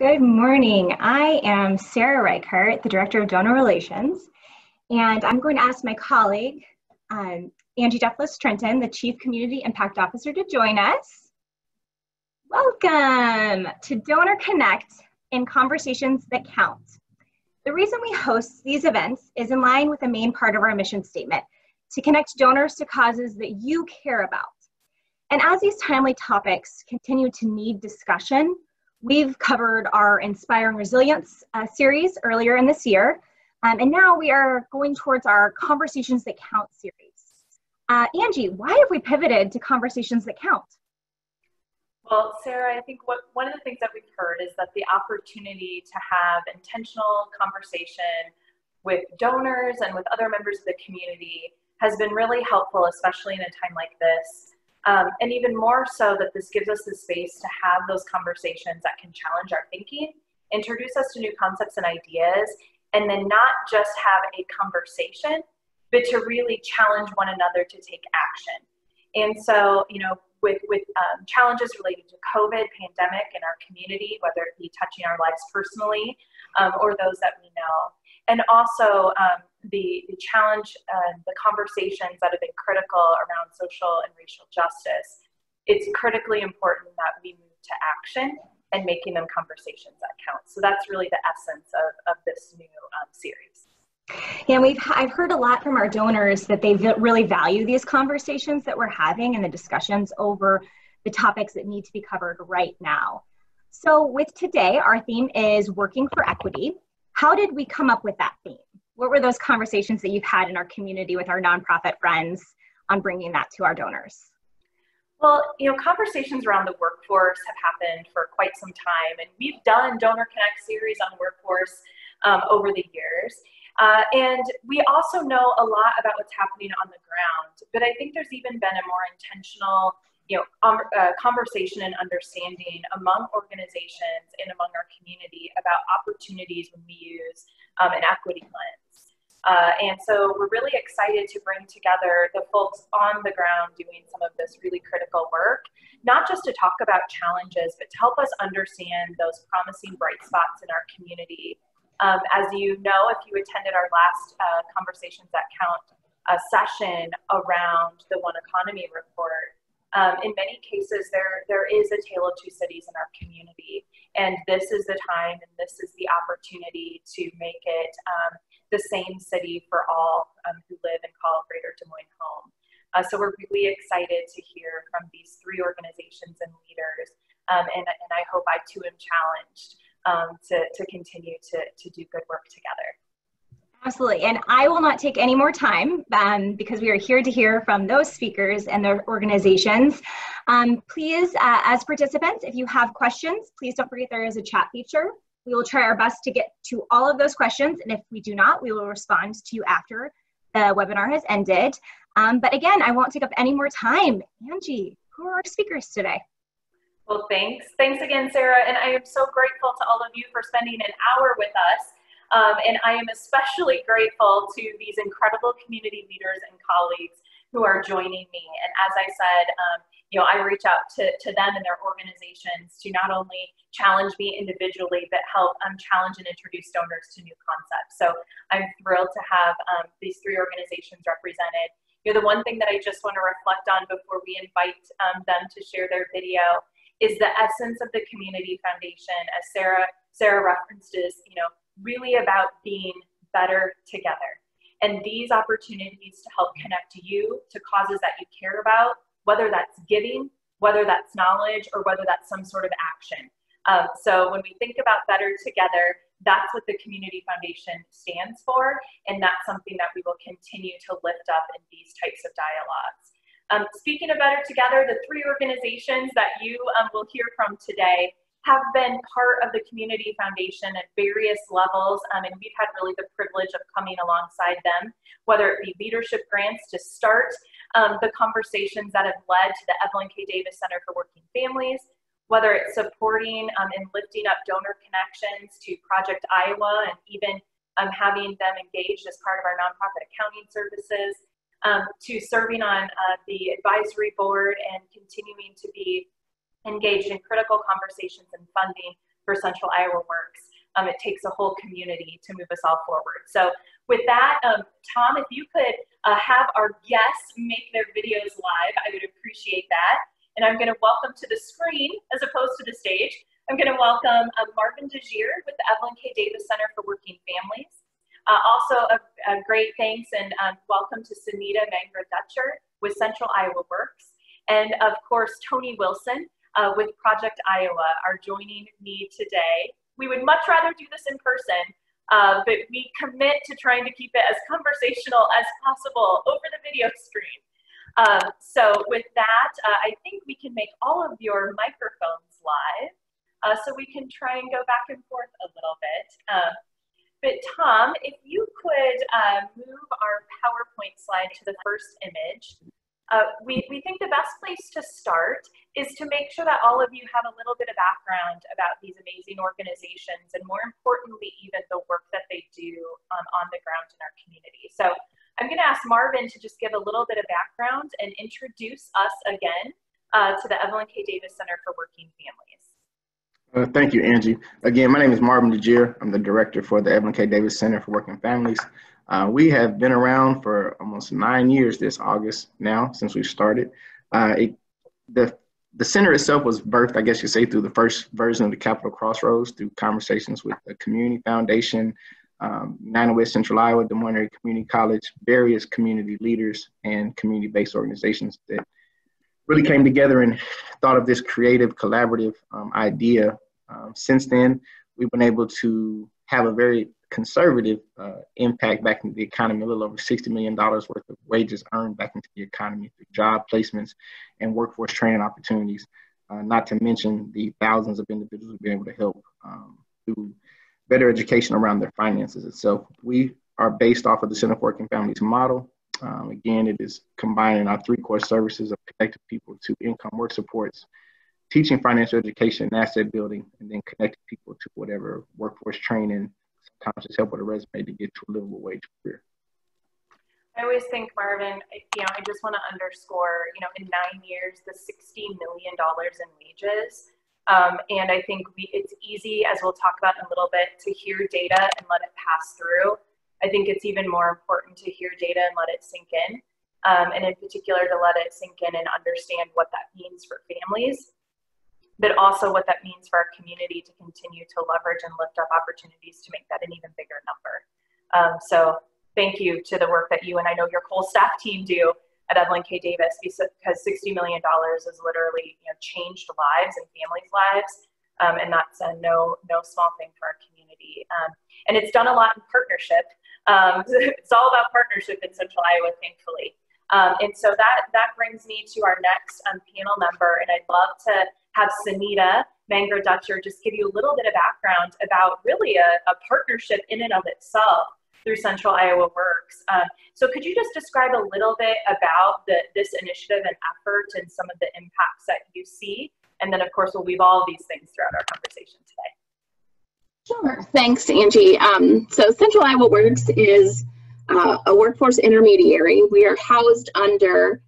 Good morning. I am Sarah Reichart, the Director of Donor Relations, and I'm going to ask my colleague, Angie Duffless-Trenton, the Chief Community Impact Officer, to join us. Welcome to Donor Connect in Conversations That Count. The reason we host these events is in line with the main part of our mission statement, to connect donors to causes that you care about. And as these timely topics continue to need discussion, we've covered our Inspiring Resilience series earlier in this year, and now we are going towards our Conversations That Count series. Angie, why have we pivoted to Conversations That Count? Well, Sarah, I think one of the things that we've heard is that the opportunity to have intentional conversation with donors and with other members of the community has been really helpful, especially in a time like this. And even more so that this gives us the space to have those conversations that can challenge our thinking, introduce us to new concepts and ideas, and then not just have a conversation, but to really challenge one another to take action. And so, with challenges related to COVID pandemic in our community, whether it be touching our lives personally or those that we know, and also the challenge and the conversations that have been critical around social and racial justice, it's critically important that we move to action and making them conversations that count. So that's really the essence of this new series. Yeah, I've heard a lot from our donors that they really value these conversations that we're having and the discussions over the topics that need to be covered right now. So with today, our theme is working for equity. How did we come up with that theme? What were those conversations that you've had in our community with our nonprofit friends on bringing that to our donors? Well, conversations around the workforce have happened for quite some time, and we've done Donor Connect series on workforce over the years. And we also know a lot about what's happening on the ground, but I think there's even been a more intentional conversation and understanding among organizations and among our community about opportunities when we use an equity lens. And so we're really excited to bring together the folks on the ground doing some of this really critical work, not just to talk about challenges, but to help us understand those promising bright spots in our community. As you know, if you attended our last Conversations That Count session around the One Economy report, in many cases, there is a tale of two cities in our community. And this is the time and this is the opportunity to make it the same city for all who live and call Greater Des Moines home. So we're really excited to hear from these three organizations and leaders. And I hope I too am challenged to continue to do good work together. Absolutely, and I will not take any more time because we are here to hear from those speakers and their organizations. Please, as participants, if you have questions, please don't forget there is a chat feature. We will try our best to get to all of those questions, and if we do not, we will respond to you after the webinar has ended. But again, I won't take up any more time. Angie, who are our speakers today? Well, thanks. Thanks again, Sarah, and I am so grateful to all of you for spending an hour with us. And I am especially grateful to these incredible community leaders and colleagues who are joining me. And as I said, I reach out to them and their organizations to not only challenge me individually, but help challenge and introduce donors to new concepts. So I'm thrilled to have these three organizations represented. The one thing that I just want to reflect on before we invite them to share their video is the essence of the Community Foundation, as Sarah referenced, is really about being better together. And these opportunities to help connect you to causes that you care about, whether that's giving, whether that's knowledge, or whether that's some sort of action. So when we think about better together, that's what the Community Foundation stands for, and that's something that we will continue to lift up in these types of dialogues. Speaking of better together, the three organizations that you will hear from today have been part of the Community Foundation at various levels, and we've had really the privilege of coming alongside them, whether it be leadership grants to start the conversations that have led to the Evelyn K. Davis Center for Working Families, whether it's supporting and lifting up donor connections to Project Iowa, and even having them engaged as part of our nonprofit accounting services, to serving on the advisory board and continuing to be engaged in critical conversations and funding for Central Iowa Works. It takes a whole community to move us all forward. So with that, Tom, if you could have our guests make their videos live, I would appreciate that. And I'm going to welcome to the screen, as opposed to the stage, I'm going to welcome Marvin DeGier with the Evelyn K. Davis Center for Working Families. Also a great thanks and welcome to Sunita Mangra-Dutcher with Central Iowa Works. And of course, Tony Wilson with Project Iowa are joining me today. We would much rather do this in person, but we commit to trying to keep it as conversational as possible over the video screen. So with that, I think we can make all of your microphones live. So we can try and go back and forth a little bit. But Tom, if you could move our PowerPoint slide to the first image. We think the best place to start is to make sure that all of you have a little bit of background about these amazing organizations and, more importantly, even the work that they do on the ground in our community. So I'm going to ask Marvin to just give a little bit of background and introduce us again to the Evelyn K. Davis Center for Working Families. Thank you, Angie. Again, my name is Marvin DeGier. I'm the director for the Evelyn K. Davis Center for Working Families. We have been around for almost 9 years this August now, since we started. The center itself was birthed, I guess you say, through the first version of the Capital Crossroads, through conversations with the Community Foundation, United West Central Iowa, Des Moines Area Community College, various community leaders and community-based organizations that really came together and thought of this creative, collaborative idea. Since then, we've been able to have a very conservative impact back into the economy, a little over $60 million worth of wages earned back into the economy through job placements and workforce training opportunities, not to mention the thousands of individuals we've been able to help through better education around their finances itself. We are based off of the Center for Working Families model. Again, it is combining our 3 core services of connecting people to income work supports, teaching financial education and asset building, and then connecting people to whatever workforce training, sometimes just help with a resume to get to a livable wage career. I always think, Marvin, I just want to underscore, in 9 years, the $60 million in wages. And I think it's easy, as we'll talk about in a little bit, to hear data and let it pass through. I think it's even more important to hear data and let it sink in, and in particular to let it sink in and understand what that means for families, but also what that means for our community to continue to leverage and lift up opportunities to make that an even bigger number. So thank you to the work that you and I know your whole staff team do at Evelyn K. Davis, because $60 million has literally changed lives and families' lives, and that's no small thing for our community. And it's done a lot in partnership. It's all about partnership in Central Iowa, thankfully. And so that brings me to our next panel member, and I'd love to have Sunita Mangra-Dutcher just give you a little bit of background about really a partnership in and of itself through Central Iowa Works. So could you just describe a little bit about this initiative and effort and some of the impacts that you see? And then, of course, we'll weave all of these things throughout our conversation today. Sure. Thanks, Angie. So Central Iowa Works is a workforce intermediary. We are housed under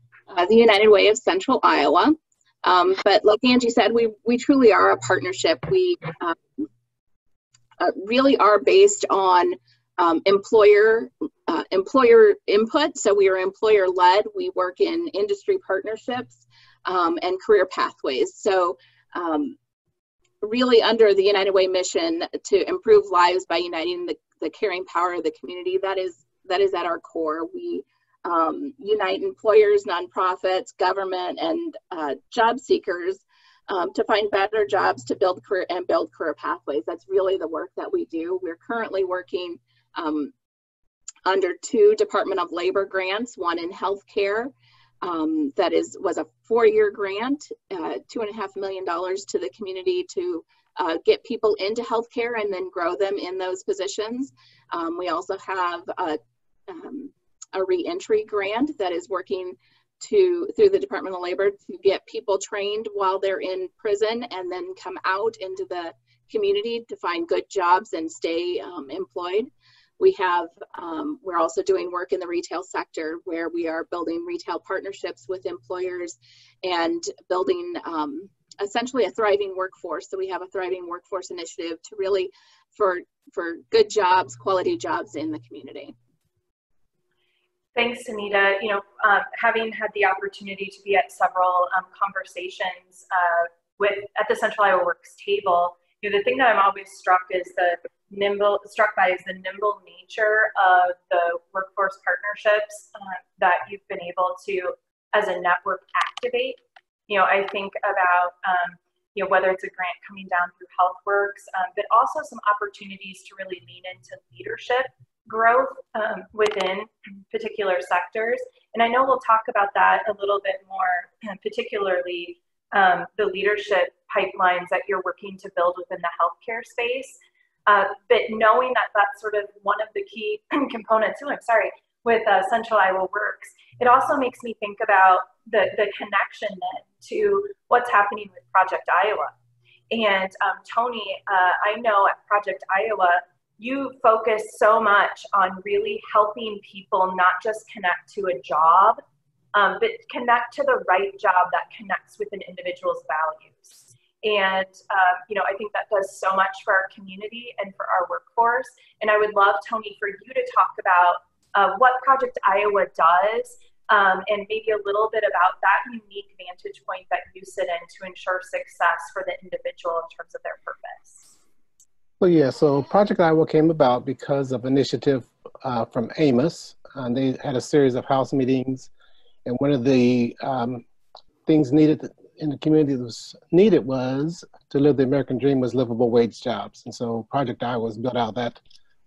the United Way of Central Iowa. But like Angie said, we truly are a partnership. We really are based on employer input. So we are employer led. We work in industry partnerships and career pathways. So really under the United Way mission to improve lives by uniting the caring power of the community, that is at our core. We unite employers, nonprofits, government, and job seekers to find better jobs, to build career pathways. That's really the work that we do. We're currently working under 2 Department of Labor grants, one in healthcare that was a 4-year grant, $2.5 million to the community to get people into healthcare and then grow them in those positions. We also have a reentry grant that is working through the Department of Labor to get people trained while they're in prison and then come out into the community to find good jobs and stay employed. We're also doing work in the retail sector where we are building retail partnerships with employers and building essentially a thriving workforce. So we have a thriving workforce initiative to really for good jobs, quality jobs in the community. Thanks, Anita. You know, having had the opportunity to be at several conversations at the Central Iowa Works table, you know, the thing that I'm always struck by is the nimble nature of the workforce partnerships that you've been able to, as a network, activate. You know, I think about you know, whether it's a grant coming down through HealthWorks, but also some opportunities to really lean into leadership growth within particular sectors. And I know we'll talk about that a little bit more, particularly the leadership pipelines that you're working to build within the healthcare space. But knowing that that's sort of one of the key components, with Central Iowa Works, it also makes me think about the connection then to what's happening with Project Iowa. And Tony, I know at Project Iowa, you focus so much on really helping people not just connect to a job, but connect to the right job that connects with an individual's values. And, you know, I think that does so much for our community and for our workforce. And I would love, Tony, for you to talk about what Project Iowa does, and maybe a little bit about that unique vantage point that you sit in to ensure success for the individual in terms of their purpose. Well, yeah, so Project Iowa came about because of initiative from Amos. They had a series of house meetings, and one of the things needed in the community that was needed was to live the American dream was livable wage jobs. And so Project Iowa was built out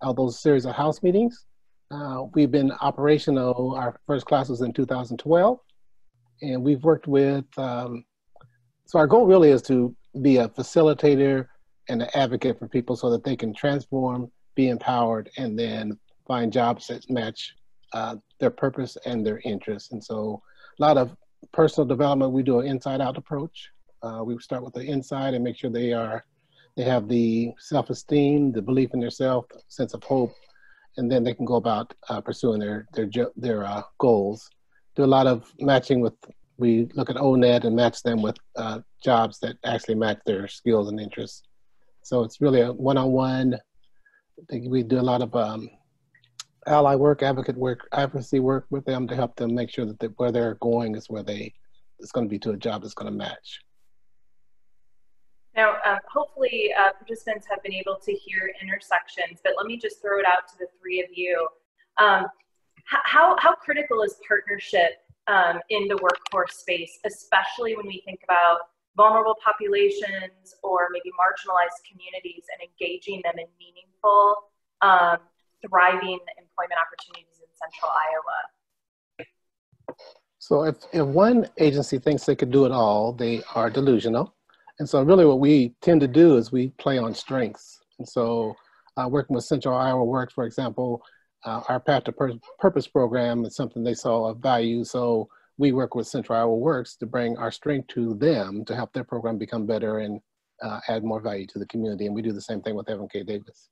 of those series of house meetings. We've been operational, our first class was in 2012, and we've worked with, so our goal really is to be a facilitator and an advocate for people so that they can transform, be empowered, and then find jobs that match their purpose and their interests. And so a lot of personal development, we do an inside-out approach. We start with the inside and make sure they have the self-esteem, the belief in themselves, sense of hope, and then they can go about pursuing their goals. Do a lot of matching with, we look at ONET and match them with jobs that actually match their skills and interests. So it's really a one-on-one. We do a lot of ally work, advocacy work with them to help them make sure that where they're going is where it's going to be to a job that's going to match. Now, hopefully participants have been able to hear intersections, but let me just throw it out to the three of you. How critical is partnership in the workforce space, especially when we think about vulnerable populations or maybe marginalized communities and engaging them in meaningful, thriving employment opportunities in Central Iowa? So if one agency thinks they could do it all, they are delusional. And so really what we tend to do is we play on strengths. And so working with Central Iowa Works, for example, our Path to Purpose program is something they saw of value. So we work with Central Iowa Works to bring our strength to them to help their program become better and add more value to the community. And we do the same thing with Evelyn K. Davis.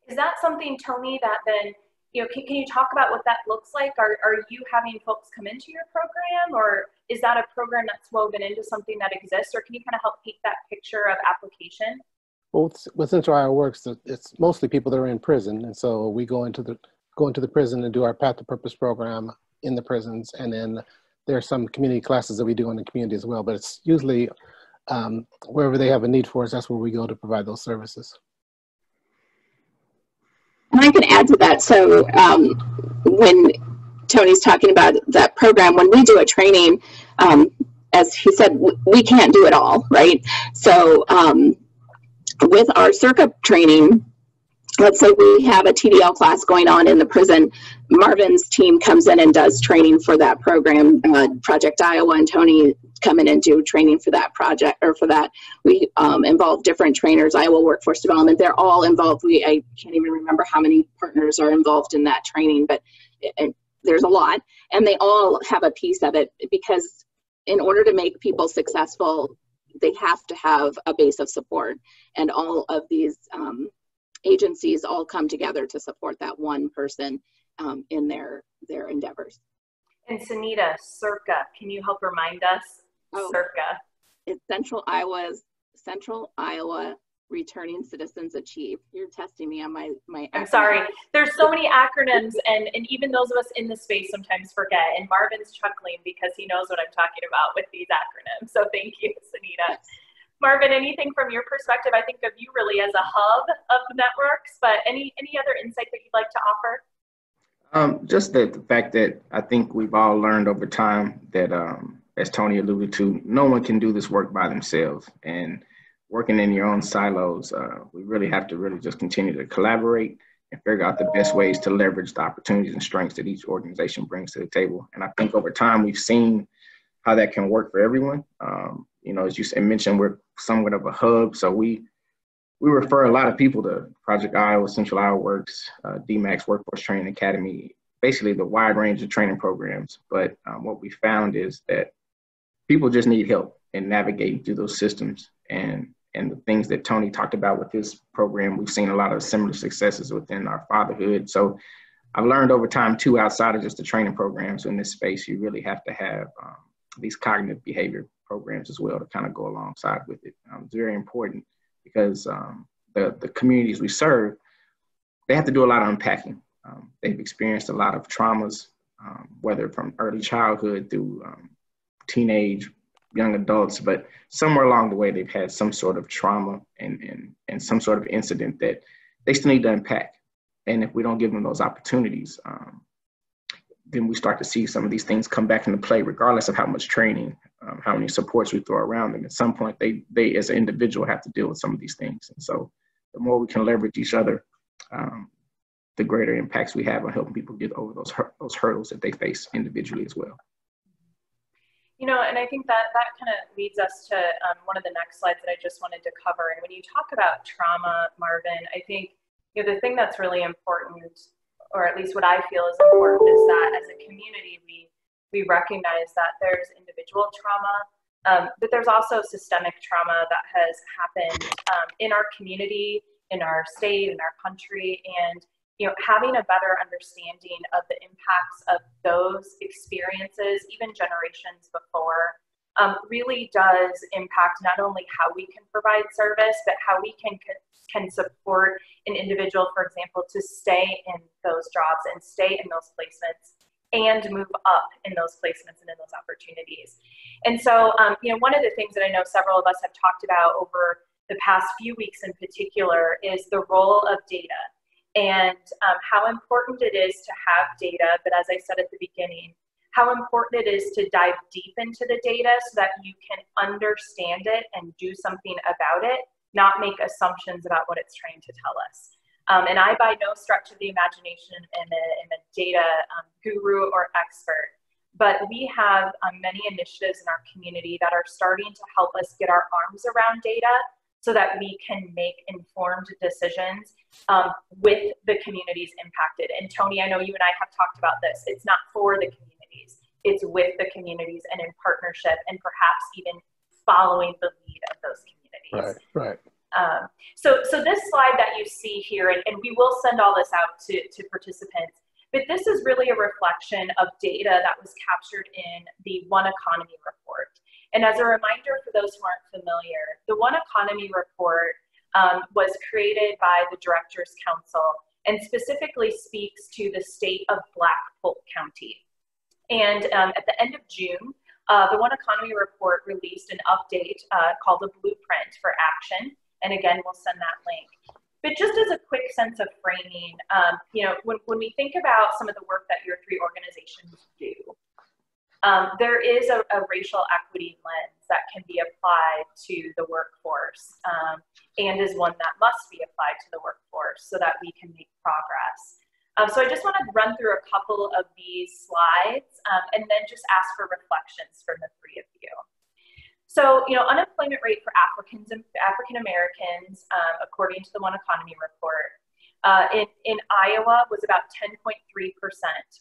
Is that something, Tony, that then, you know, can you talk about what that looks like? Are you having folks come into your program, or is that a program that's woven into something that exists, or can you kind of help paint that picture of application? Well, with Central Iowa Works, it's mostly people that are in prison, and so we go into the prison and do our Path to Purpose program in the prisons, and then there are some community classes that we do in the community as well. But it's usually wherever they have a need for us, that's where we go to provide those services. And I can add to that. So when Tony's talking about that program, when we do a training, as he said, we can't do it all, right? So with our CIRCA training, let's say we have a TDL class going on in the prison, Marvin's team comes in and does training for that program. Project Iowa and Tony come in and do training for that project, or for that. We involve different trainers, Iowa Workforce Development. They're all involved. I can't even remember how many partners are involved in that training, but there's a lot. And they all have a piece of it, because in order to make people successful, they have to have a base of support. And all of these agencies all come together to support that one person in their endeavors. And Sunita, CIRCA, can you help remind us? CIRCA. It's Central Iowa Returning Citizens Achieve. You're testing me on my I'm sorry. There's so many acronyms, and even those of us in the space sometimes forget. And Marvin's chuckling because he knows what I'm talking about with these acronyms. So thank you, Sunita. Marvin, anything from your perspective? I think of you really as a hub of the networks, but any other insight that you'd like to offer? Just the fact that I think we've all learned over time that, as Tony alluded to, no one can do this work by themselves. And working in your own silos, we really have to really just continue to collaborate and figure out the best ways to leverage the opportunities and strengths that each organization brings to the table. And I think over time, we've seen how that can work for everyone. You know, as you mentioned, we're somewhat of a hub. So we refer a lot of people to Project Iowa, Central Iowa Works, DMAX Workforce Training Academy, basically the wide range of training programs. But what we found is that people just need help in navigating through those systems. And the things that Tony talked about with his program, we've seen a lot of similar successes within our fatherhood. So I've learned over time too, outside of just the training programs in this space, you really have to have these cognitive behavior programs as well to kind of go alongside with it. It's very important because the communities we serve, they have to do a lot of unpacking. They've experienced a lot of traumas, whether from early childhood through teenage, young adults, but somewhere along the way, they've had some sort of trauma and some sort of incident that they still need to unpack. And if we don't give them those opportunities, then we start to see some of these things come back into play, regardless of how much training, how many supports we throw around them. At some point, they as an individual have to deal with some of these things. And so the more we can leverage each other, the greater impacts we have on helping people get over those hurdles that they face individually as well. You know, and I think that kind of leads us to one of the next slides that I just wanted to cover. And when you talk about trauma, Marvin, I think, you know, the thing that's really important, or at least what I feel is important, is that as a community, we recognize that there's individual trauma, but there's also systemic trauma that has happened in our community, in our state, in our country, and you know, having a better understanding of the impacts of those experiences, even generations before, really does impact not only how we can provide service, but how we can support an individual, for example, to stay in those jobs and stay in those placements and move up in those placements and in those opportunities. And so, you know, one of the things that I know several of us have talked about over the past few weeks in particular is the role of data. And how important it is to have data, but as I said at the beginning, how important it is to dive deep into the data so that you can understand it and do something about it, not make assumptions about what it's trying to tell us. And I, by no stretch of the imagination, am a data guru or expert, but we have many initiatives in our community that are starting to help us get our arms around data so that we can make informed decisions with the communities impacted. And Tony, I know you and I have talked about this. It's not for the communities, it's with the communities and in partnership and perhaps even following the lead of those communities. Right. So this slide that you see here, and we will send all this out to participants, but this is really a reflection of data that was captured in the One Economy report. And as a reminder for those who aren't familiar, the One Economy report was created by the Directors Council and specifically speaks to the state of Black Polk County. And at the end of June, the One Economy report released an update called a Blueprint for Action. And again, we'll send that link. But just as a quick sense of framing, you know, when we think about some of the work that your three organizations do, there is a racial equity lens that can be applied to the workforce and is one that must be applied to the workforce so that we can make progress. So I just want to run through a couple of these slides and then just ask for reflections from the three of you. So, you know, unemployment rate for African Americans, according to the One Economy report, in Iowa was about 10.3%,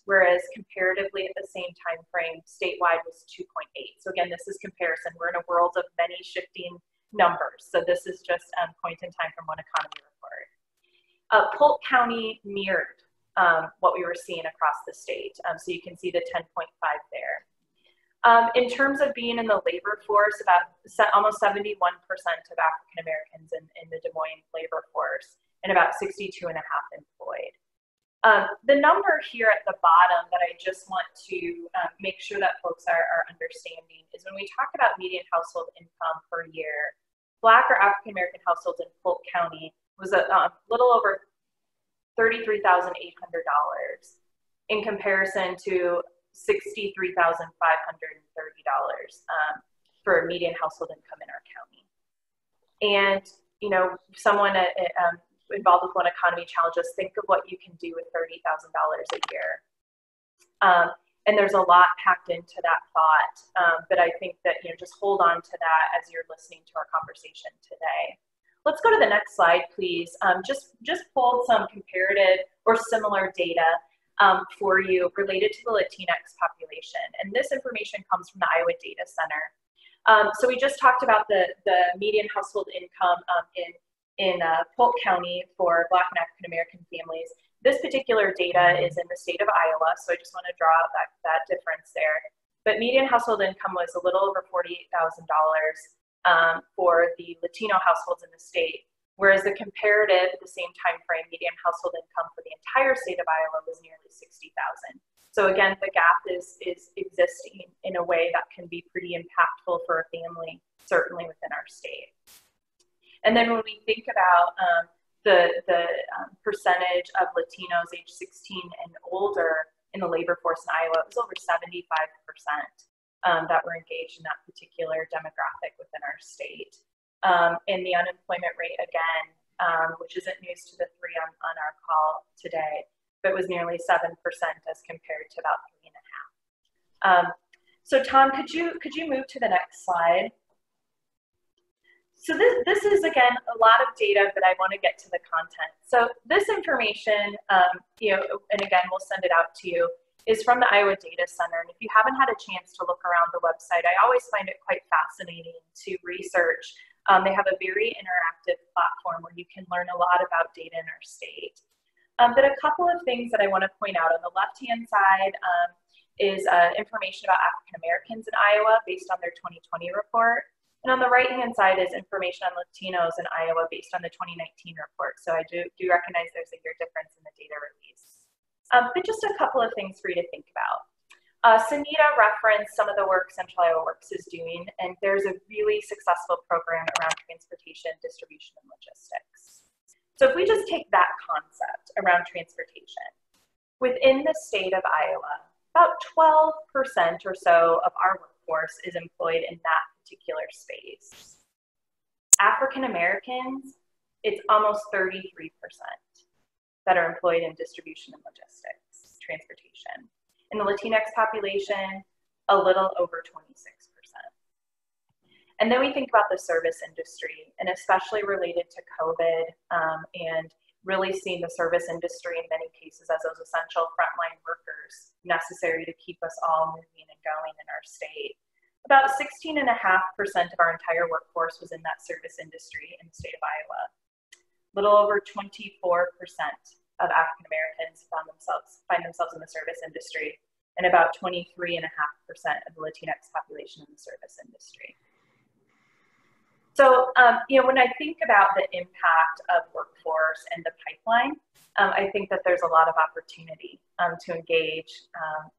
whereas comparatively at the same time frame, statewide was 2.8. So again, this is comparison. We're in a world of many shifting numbers. So this is just point in time from One Economy report. Polk County mirrored what we were seeing across the state. So you can see the 10.5 there. In terms of being in the labor force, almost 71% of African Americans in the Des Moines labor force, and about 62.5 employed. The number here at the bottom that I just want to make sure that folks are understanding is when we talk about median household income per year, Black or African American households in Polk County was a little over $33,800 in comparison to $63,530 for median household income in our county. And, you know, someone involved with One Economy challenges, think of what you can do with $30,000 a year. And there's a lot packed into that thought, but I think that, you know, just hold on to that as you're listening to our conversation today. Let's go to the next slide, please. Just pulled some comparative or similar data for you related to the Latinx population. And this information comes from the Iowa Data Center. So we just talked about the median household income in Polk County for Black and African American families. This particular data is in the state of Iowa, so I just want to draw out that difference there. But median household income was a little over $48,000 for the Latino households in the state, whereas the comparative at the same time frame median household income for the entire state of Iowa was nearly $60,000. So again, the gap is existing in a way that can be pretty impactful for a family, certainly within our state. And then when we think about the percentage of Latinos age 16 and older in the labor force in Iowa, it was over 75% that were engaged in that particular demographic within our state. And the unemployment rate, again, which isn't news to the three on our call today, but was nearly 7% as compared to about 3.5%. So Tom, could you move to the next slide? So this is, again, a lot of data, but I want to get to the content. So this information, you know, and again, we'll send it out to you, is from the Iowa Data Center. And if you haven't had a chance to look around the website, I always find it quite fascinating to research. They have a very interactive platform where you can learn a lot about data in our state. But a couple of things that I want to point out. On the left-hand side is information about African Americans in Iowa based on their 2020 report. And on the right-hand side is information on Latinos in Iowa based on the 2019 report. So I do recognize there's a year difference in the data release. But just a couple of things for you to think about. Sunita referenced some of the work Central Iowa Works is doing, and there's a really successful program around transportation, distribution, and logistics. So if we just take that concept around transportation, within the state of Iowa, about 12% or so of our workforce is employed in that particular space. African Americans, it's almost 33% that are employed in distribution and logistics, transportation. In the Latinx population, a little over 26%. And then we think about the service industry, and especially related to COVID, and really seeing the service industry in many cases as those essential frontline workers necessary to keep us all moving and going in our state. About 16.5% of our entire workforce was in that service industry in the state of Iowa. Little over 24% of African Americans find themselves in the service industry, and about 23.5% of the Latinx population in the service industry. So, you know, when I think about the impact of workforce and the pipeline, I think that there's a lot of opportunity to engage,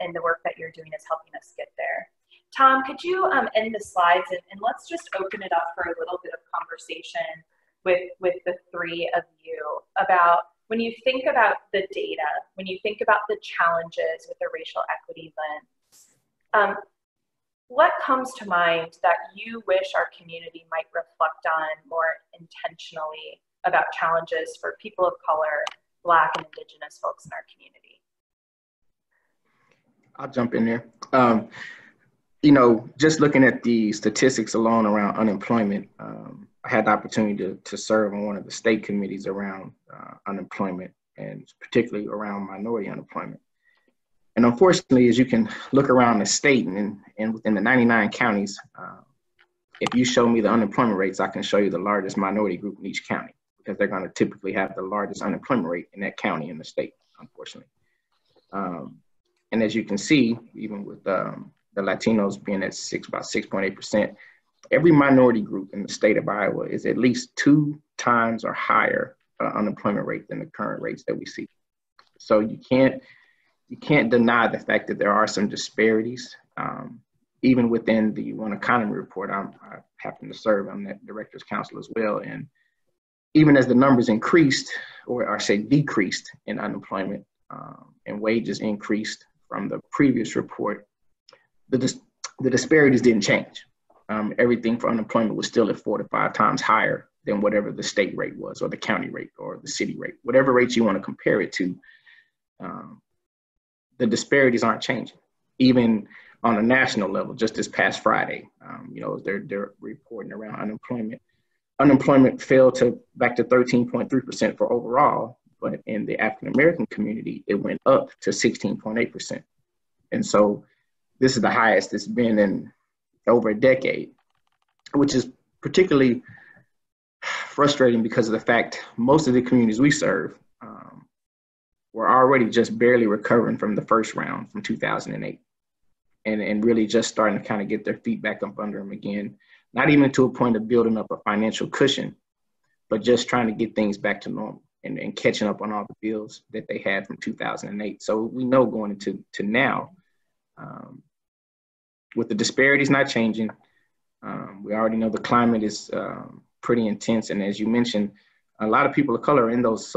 and the work that you're doing is helping us get there. Tom, could you end the slides, and let's just open it up for a little bit of conversation with the three of you about when you think about the data, when you think about the challenges with the racial equity lens, what comes to mind that you wish our community might reflect on more intentionally about challenges for people of color, Black and Indigenous folks in our community? I'll jump in there. You know, just looking at the statistics alone around unemployment, I had the opportunity to serve on one of the state committees around unemployment, and particularly around minority unemployment. And unfortunately, as you can look around the state and within the 99 counties, if you show me the unemployment rates, I can show you the largest minority group in each county, because they're going to typically have the largest unemployment rate in that county in the state, unfortunately. And as you can see, even with the the Latinos being at about 6.8%. Every minority group in the state of Iowa is at least 2 times or higher unemployment rate than the current rates that we see. So you can't deny the fact that there are some disparities. Even within the One Economy report, I happen to serve on that Directors Council as well. And even as the numbers increased, or I say decreased in unemployment, and wages increased from the previous report, the disparities didn't change. Everything for unemployment was still at 4 to 5 times higher than whatever the state rate was, or the county rate, or the city rate, whatever rates you want to compare it to. The disparities aren't changing. Even on a national level, just this past Friday, they're reporting around unemployment. Unemployment fell back to 13.3% for overall, but in the African American community, it went up to 16.8%. And so this is the highest it's been in over a decade, which is particularly frustrating because of the fact most of the communities we serve were already just barely recovering from the first round from 2008, and really just starting to kind of get their feet back up under them again, not even to a point of building up a financial cushion, but just trying to get things back to normal and catching up on all the bills that they had from 2008. So we know going into now, with the disparities not changing, we already know the climate is pretty intense. And as you mentioned, a lot of people of color are in those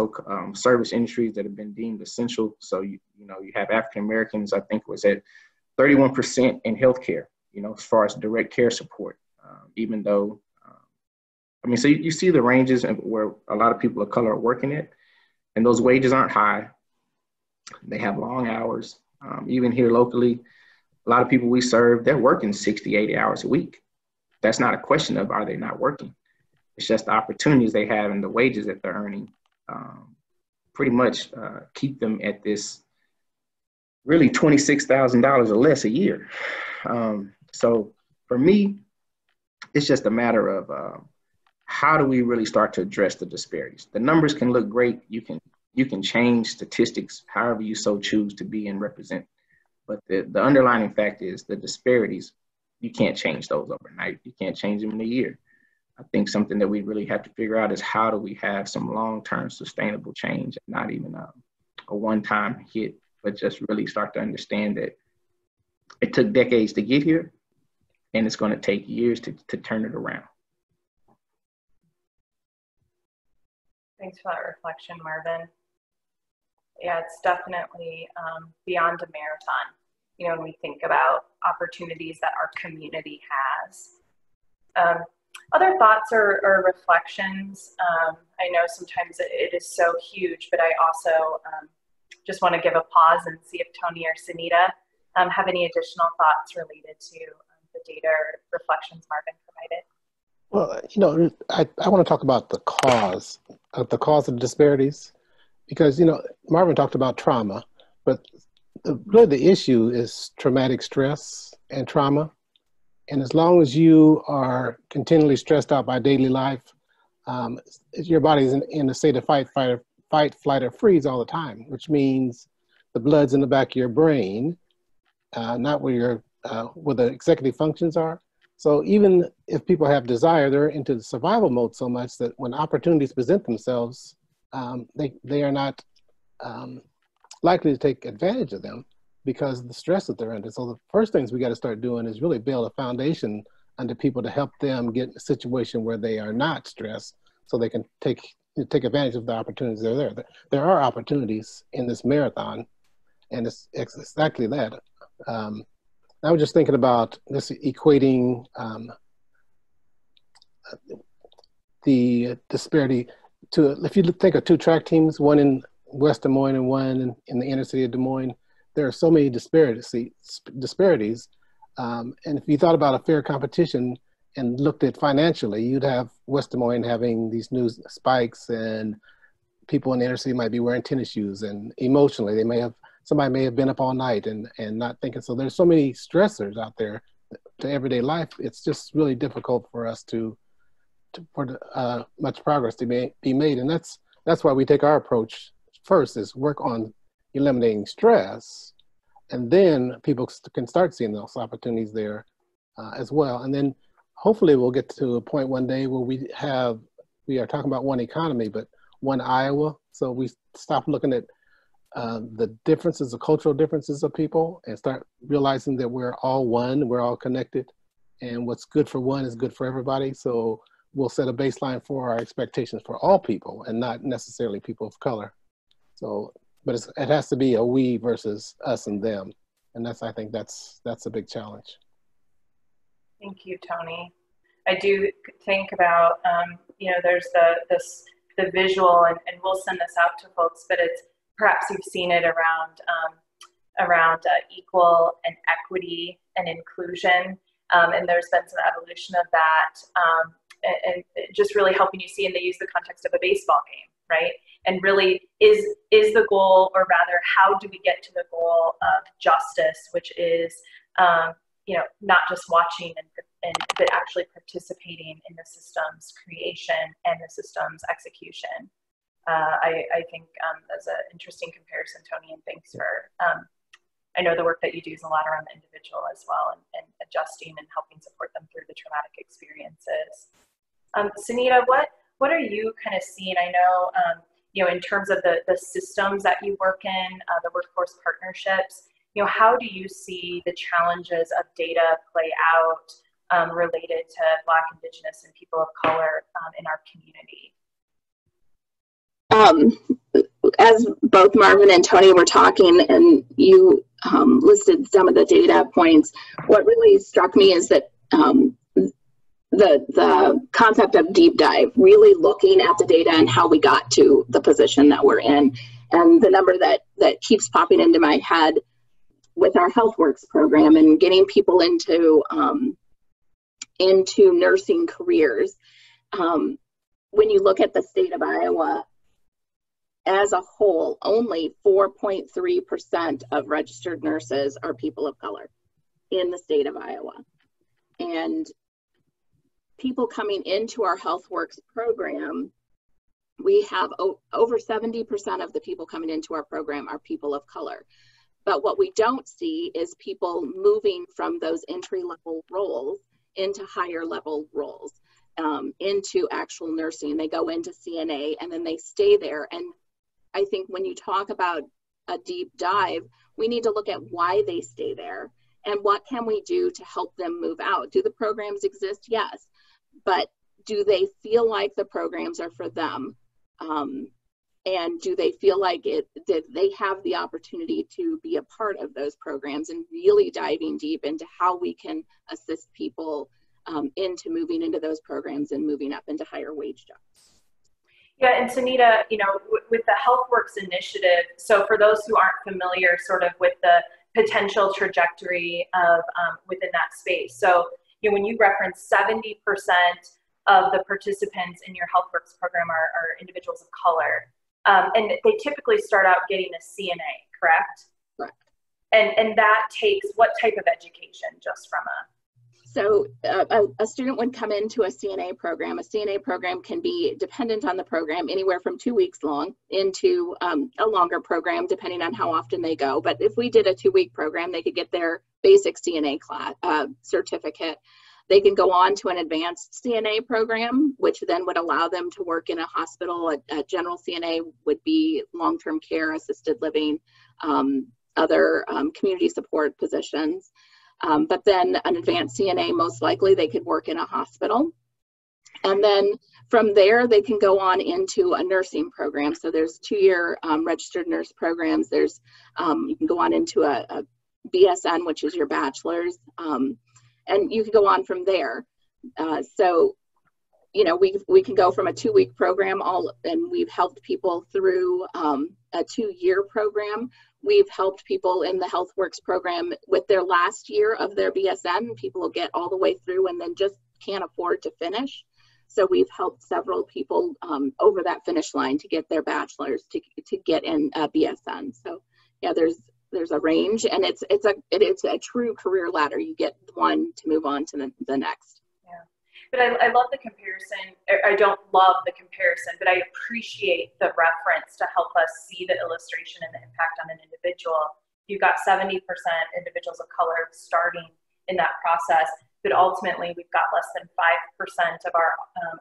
service industries that have been deemed essential. So, you have African Americans, I think was at 31% in healthcare, as far as direct care support, even though, so you see the ranges of where a lot of people of color are working at, and those wages aren't high. They have long hours. Even here locally, a lot of people we serve, they're working 60, 80 hours a week. That's not a question of are they not working. It's just the opportunities they have and the wages that they're earning pretty much keep them at this really $26,000 or less a year. So for me, it's just a matter of how do we really start to address the disparities? The numbers can look great. You can change statistics however you so choose to be and represent. But the underlying fact is the disparities, you can't change those overnight. You can't change them in a year. I think something that we really have to figure out is how do we have some long-term sustainable change, not even a one-time hit, but just really start to understand that it took decades to get here, and it's going to take years to turn it around. Thanks for that reflection, Marvin. Yeah, it's definitely beyond a marathon. When we think about opportunities that our community has. Other thoughts or reflections? I know sometimes it is so huge, but I also just want to give a pause and see if Tony or Sunita have any additional thoughts related to the data or reflections Marvin provided. Well, I want to talk about the cause of the disparities, because, Marvin talked about trauma, but really the issue is traumatic stress and trauma. And as long as you are continually stressed out by daily life, your body's in a state of fight, flight, or freeze all the time, which means the blood's in the back of your brain, not where the executive functions are. So even if people have desire, they're into the survival mode so much that when opportunities present themselves, they are not likely to take advantage of them because of the stress that they're under. So the first things we got to start doing is really build a foundation under people to help them get in a situation where they are not stressed, so they can take advantage of the opportunities that are there. There are opportunities in this marathon, and it's exactly that. I was just thinking about this equating the disparity to, if you think of 2 track teams, one in West Des Moines and one in the inner city of Des Moines, there are so many disparities. And if you thought about a fair competition and looked at financially, you'd have West Des Moines having these new spikes, and people in the inner city might be wearing tennis shoes, and emotionally somebody may have been up all night and not thinking. So there's so many stressors out there to everyday life. It's just really difficult for us for much progress to be made. And that's why we take our approach first, is work on eliminating stress, And then people can start seeing those opportunities there as well. And then hopefully we'll get to a point one day where we are talking about one economy, but one Iowa. So we stop looking at the differences, the cultural differences of people, and start realizing that we're all one, we're all connected, and what's good for one is good for everybody. So we'll set a baseline for our expectations for all people and not necessarily people of color. So, but it has to be a we versus us and them. And I think that's a big challenge. Thank you, Tony. I do think about, there's the visual, and we'll send this out to folks, but it's, perhaps you've seen it around equal and equity and inclusion. And there's been some evolution of that. And just really helping you see, and they use the context of a baseball game, right? And really is the goal, or rather, how do we get to the goal of justice, which is, not just watching but actually participating in the system's creation and the system's execution. I think that's an interesting comparison, Tony, and thanks for, I know the work that you do is a lot around the individual as well, and adjusting and helping support them through the traumatic experiences. Sunita, what are you kind of seeing? I know, in terms of the systems that you work in, the workforce partnerships, how do you see the challenges of data play out related to Black, Indigenous, and people of color in our community? As both Marvin and Tony were talking, and you listed some of the data points, what really struck me is that the concept of deep dive, really looking at the data and how we got to the position that we're in. And the number that keeps popping into my head with our HealthWorks program and getting people into nursing careers. When you look at the state of Iowa as a whole, only 4.3% of registered nurses are people of color in the state of Iowa. And people coming into our HealthWorks program, we have over 70% of the people coming into our program are people of color. But what we don't see is people moving from those entry-level roles into higher level roles, into actual nursing. They go into CNA and then they stay there. And I think when you talk about a deep dive, we need to look at why they stay there and what can we do to help them move out. Do the programs exist? Yes. But do they feel like the programs are for them? And do they feel like that they have the opportunity to be a part of those programs, and really diving deep into how we can assist people into moving into those programs and moving up into higher wage jobs. Yeah, and Sunita, with the HealthWorks initiative, so for those who aren't familiar sort of with the potential trajectory of within that space. So, when you reference 70% of the participants in your HealthWorks program are individuals of color, and they typically start out getting a CNA, correct? Correct. And that takes what type of education, just from a? So a student would come into a CNA program. A CNA program can be dependent on the program, anywhere from 2 weeks long into a longer program, depending on how often they go. But if we did a 2-week program, they could get their basic CNA class certificate. They can go on to an advanced CNA program, which then would allow them to work in a hospital. A general CNA would be long-term care, assisted living, other community support positions. But then an advanced CNA, most likely they could work in a hospital. And then from there, they can go on into a nursing program. So there's 2-year registered nurse programs. There's, you can go on into a BSN, which is your bachelor's. And you can go on from there. So, we can go from a 2-week program and we've helped people through a 2-year program. We've helped people in the HealthWorks program with their last year of their BSN. People will get all the way through and then just can't afford to finish. So we've helped several people over that finish line to get their bachelor's, to get in BSN. So yeah, there's a range, and it's a true career ladder. You get one to move on to the next. Yeah, but I love the comparison. I don't love the comparison, but I appreciate the reference to help us see the illustration and the impact on an individual. you've got 70% individuals of color starting in that process, but ultimately we've got less than 5% of our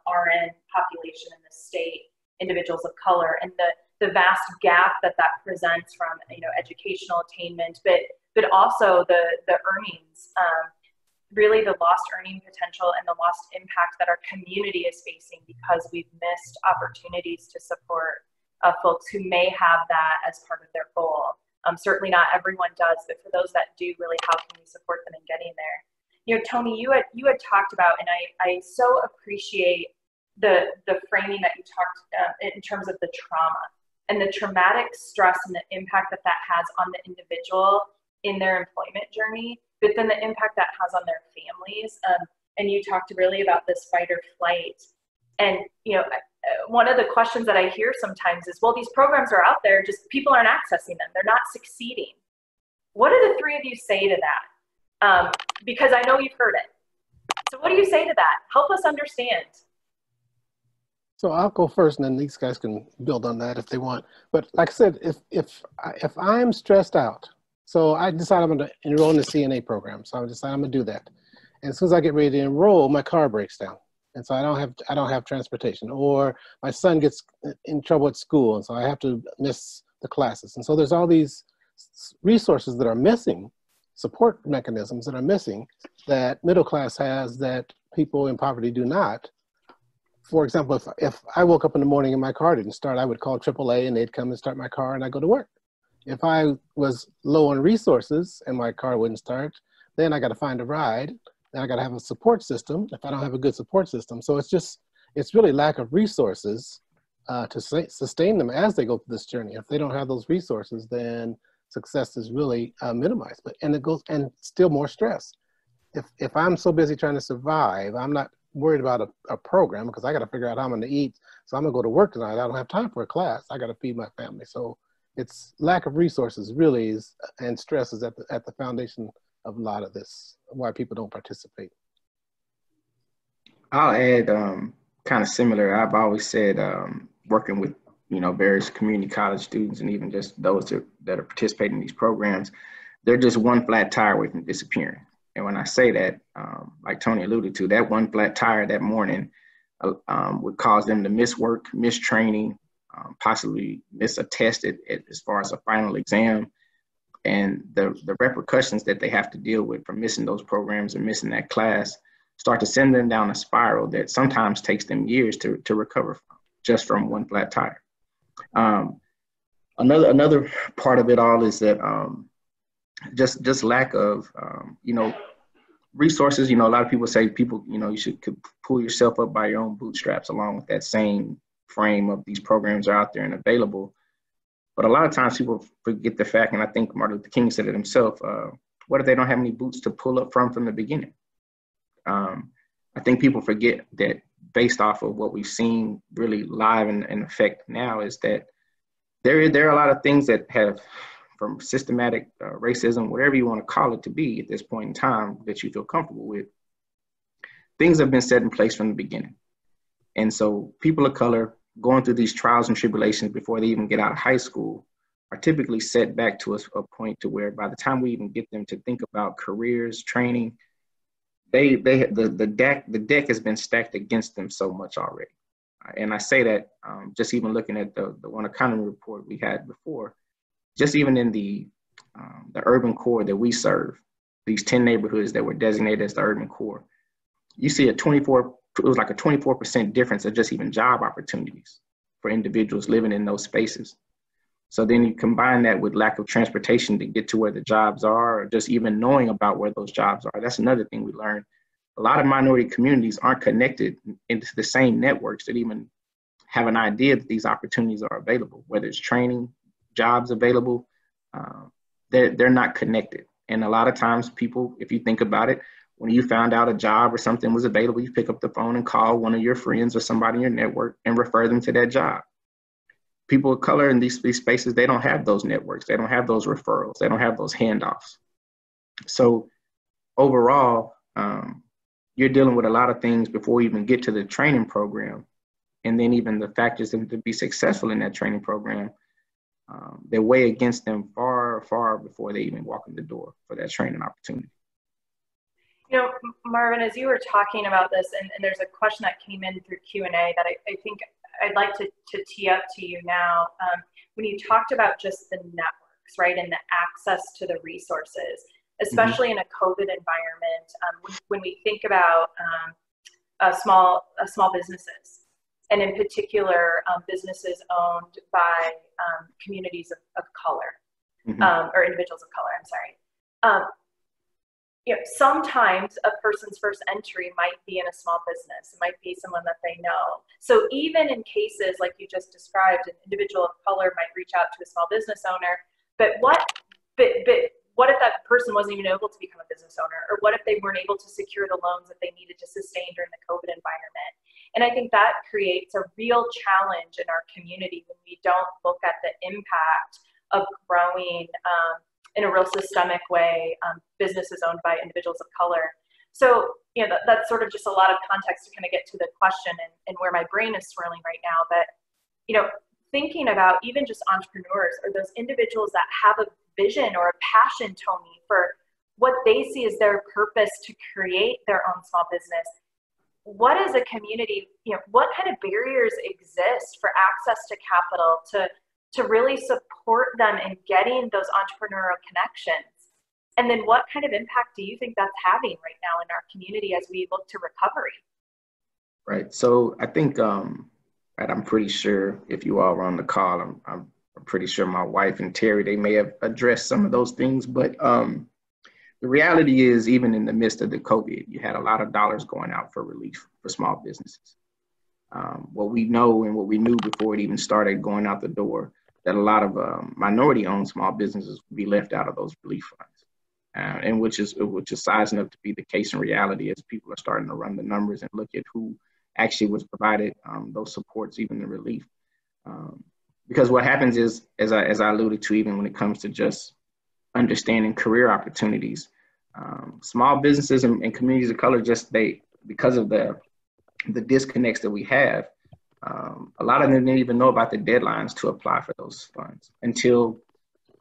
RN population in the state, individuals of color, and the vast gap that presents from, you know, educational attainment, but also the earnings, really the lost earning potential and the lost impact that our community is facing because we've missed opportunities to support folks who may have that as part of their goal. Certainly not everyone does, but for those that do, really, how can we support them in getting there? You know, Tony, you had talked about, and I so appreciate the framing that you talked in terms of the trauma and the traumatic stress and the impact that has on the individual in their employment journey, but then the impact that has on their families. And you talked really about this fight or flight. And, you know, one of the questions that I hear sometimes is, well, these programs are out there, just people aren't accessing them. They're not succeeding. What do the three of you say to that? Because I know you've heard it. So what do you say to that? Help us understand. So I'll go first, and then these guys can build on that if they want. But like I said, if I'm stressed out, so I decide I'm going to enroll in the CNA program. So I decide I'm going to do that. And as soon as I get ready to enroll, my car breaks down, and so I don't have transportation. Or my son gets in trouble at school, and so I have to miss the classes. And so there's all these resources that are missing, support mechanisms that are missing, that middle class has that people in poverty do not. For example, if I woke up in the morning and my car didn't start, I would call AAA and they'd come and start my car and I go to work. If I was low on resources and my car wouldn't start, then I got to find a ride. Then I got to have a support system if I don't have a good support system. So it's really lack of resources to sustain them as they go through this journey. If they don't have those resources, then success is really minimized. And still more stress. If I'm so busy trying to survive, I'm not worried about a program because I got to figure out how I'm going to eat. So I'm going to go to work tonight. I don't have time for a class. I got to feed my family. So it's lack of resources really is, and stress is at the foundation of a lot of this, why people don't participate. I'll add kind of similar. I've always said working with, you know, various community college students and even just those that are participating in these programs, they're just one flat tire away from disappearing. And when I say that, like Tony alluded to, that one flat tire that morning would cause them to miss work, miss training, possibly miss a test as far as a final exam. And the repercussions that they have to deal with from missing those programs and missing that class start to send them down a spiral that sometimes takes them years to recover from, just from one flat tire. Another part of it all is that just lack of, you know, resources. You know, a lot of people say you know, you could pull yourself up by your own bootstraps, along with that same frame of these programs are out there and available. But a lot of times people forget the fact, and I think Martin Luther King said it himself, what if they don't have any boots to pull up from the beginning? I think people forget that based off of what we've seen really live in effect now is that there are a lot of things that have, from systematic racism, whatever you want to call it to be at this point in time that you feel comfortable with, things have been set in place from the beginning. And so people of color going through these trials and tribulations before they even get out of high school are typically set back to a point to where by the time we even get them to think about careers, training, the deck has been stacked against them so much already. And I say that just even looking at the one economy report we had before, just even in the urban core that we serve, these 10 neighborhoods that were designated as the urban core, you see it was like a 24% difference of just even job opportunities for individuals living in those spaces. So then you combine that with lack of transportation to get to where the jobs are, or just even knowing about where those jobs are. That's another thing we learned. A lot of minority communities aren't connected into the same networks that even have an idea that these opportunities are available, whether it's training, jobs available, they're not connected. And a lot of times people, if you think about it, when you found out a job or something was available, you pick up the phone and call one of your friends or somebody in your network and refer them to that job. People of color in these spaces, they don't have those networks. They don't have those referrals. They don't have those handoffs. So overall, you're dealing with a lot of things before you even get to the training program. And then even the factors to be successful in that training program, they weigh against them far far before they even walk in the door for that training opportunity. You know, Marvin, as you were talking about this, and there's a question that came in through Q&A that I think I'd like to tee up to you now. When you talked about just the networks, right, and the access to the resources, especially in a COVID environment, when we think about small businesses, and in particular, businesses owned by communities of color, or individuals of color, I'm sorry. You know, sometimes a person's first entry might be in a small business. It might be someone that they know. So even in cases like you just described, an individual of color might reach out to a small business owner, but what if that person wasn't even able to become a business owner? Or what if they weren't able to secure the loans that they needed to sustain during the COVID environment? And I think that creates a real challenge in our community when we don't look at the impact of growing in a real systemic way, businesses owned by individuals of color. So, you know, that's sort of just a lot of context to kind of get to the question and where my brain is swirling right now. But, you know, thinking about even just entrepreneurs or those individuals that have a vision or a passion, Tony, for what they see as their purpose to create their own small business. What is a community, you know, what kind of barriers exist for access to capital to really support them in getting those entrepreneurial connections? And then what kind of impact do you think that's having right now in our community as we look to recovery? Right. So I think, and I'm pretty sure if you all were on the call, I'm pretty sure my wife and Terry, they may have addressed some of those things. But the reality is, even in the midst of the COVID, you had a lot of dollars going out for relief for small businesses. What we know and what we knew before it even started going out the door, that a lot of minority-owned small businesses would be left out of those relief funds, and which is sizing up to be the case in reality as people are starting to run the numbers and look at who actually was provided those supports, even the relief. Because what happens is, as I alluded to, even when it comes to just understanding career opportunities, small businesses and communities of color, because of the disconnects that we have, a lot of them didn't even know about the deadlines to apply for those funds until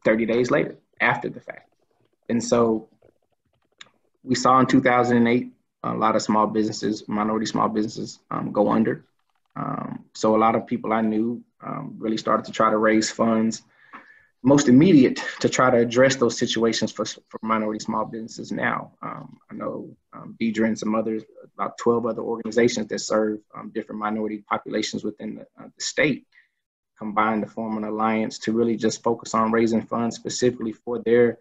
30 days later, after the fact. And so we saw in 2008, a lot of small businesses, minority small businesses, go under. So a lot of people I knew really started to try to raise funds, most immediate, to try to address those situations for minority small businesses now. I know Deidre and some others, about 12 other organizations that serve different minority populations within the state, combined to form an alliance to really just focus on raising funds specifically for their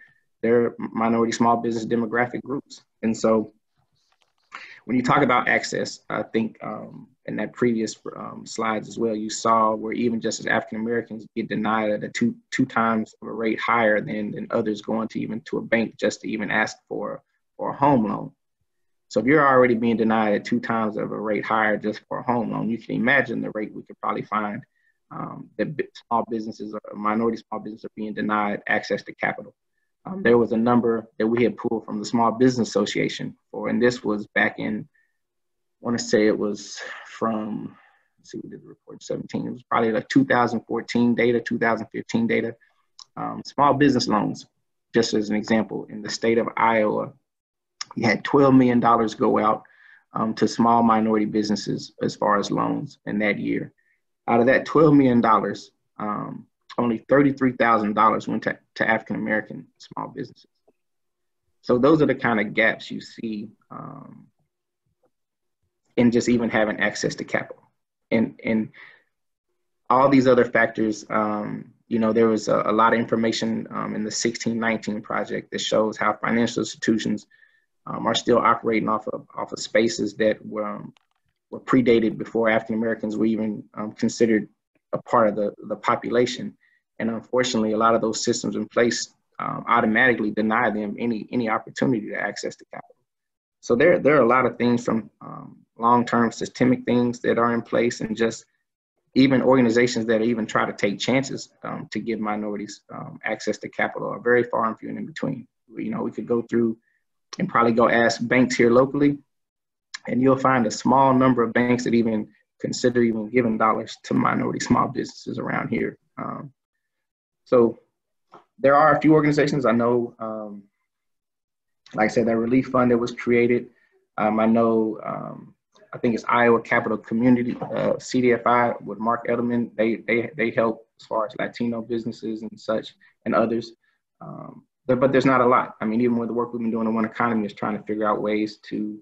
minority small business demographic groups. And so when you talk about access, I think in that previous slides as well, you saw where even just as African Americans get denied at a two times of a rate higher than others going to even to a bank just to even ask for a home loan. So if you're already being denied at 2 times of a rate higher just for a home loan, you can imagine the rate we could probably find that small businesses or minority small businesses are being denied access to capital. There was a number that we had pulled from the Small Business Association and this was back in, I want to say it was from, let's see, we did the report 17. It was probably like 2014 data, 2015 data. Small business loans, just as an example, in the state of Iowa, you had $12 million go out to small minority businesses as far as loans in that year. Out of that $12 million, only $33,000 went to African-American small businesses. So those are the kind of gaps you see in just even having access to capital. And all these other factors, there was a lot of information in the 1619 project that shows how financial institutions are still operating off of spaces that were predated before African-Americans were even considered a part of the population. And unfortunately, a lot of those systems in place automatically deny them any opportunity to access to capital. So there are a lot of things from long-term systemic things that are in place, and just even organizations that even try to take chances to give minorities access to capital are very far and few and in between. We could go through and probably go ask banks here locally, and you'll find a small number of banks that even consider even giving dollars to minority small businesses around here. So there are a few organizations I know, like I said, that relief fund that was created. I know, I think it's Iowa Capital Community, CDFI with Mark Edmond. They help as far as Latino businesses and such and others. But there's not a lot. I mean, even with the work we've been doing in One Economy is trying to figure out ways to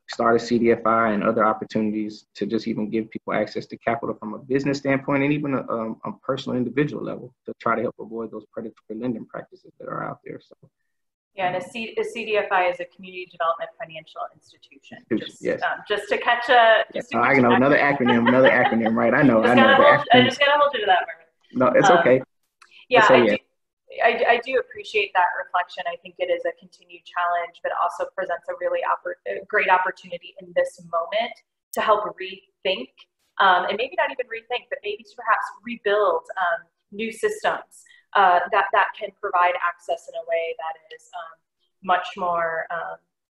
start a CDFI and other opportunities to just even give people access to capital from a business standpoint and even a personal individual level to try to help avoid those predatory lending practices that are out there. So. Yeah, and a CDFI is a community development financial institution. Yes. Just to catch a. I know another acronym, right? I know. I just gotta hold you to that, Marvin. No, it's okay. Yeah, I do appreciate that reflection. I think it is a continued challenge, but also presents a really great opportunity in this moment to help rethink, and maybe not even rethink, but maybe to perhaps rebuild new systems that can provide access in a way that is much more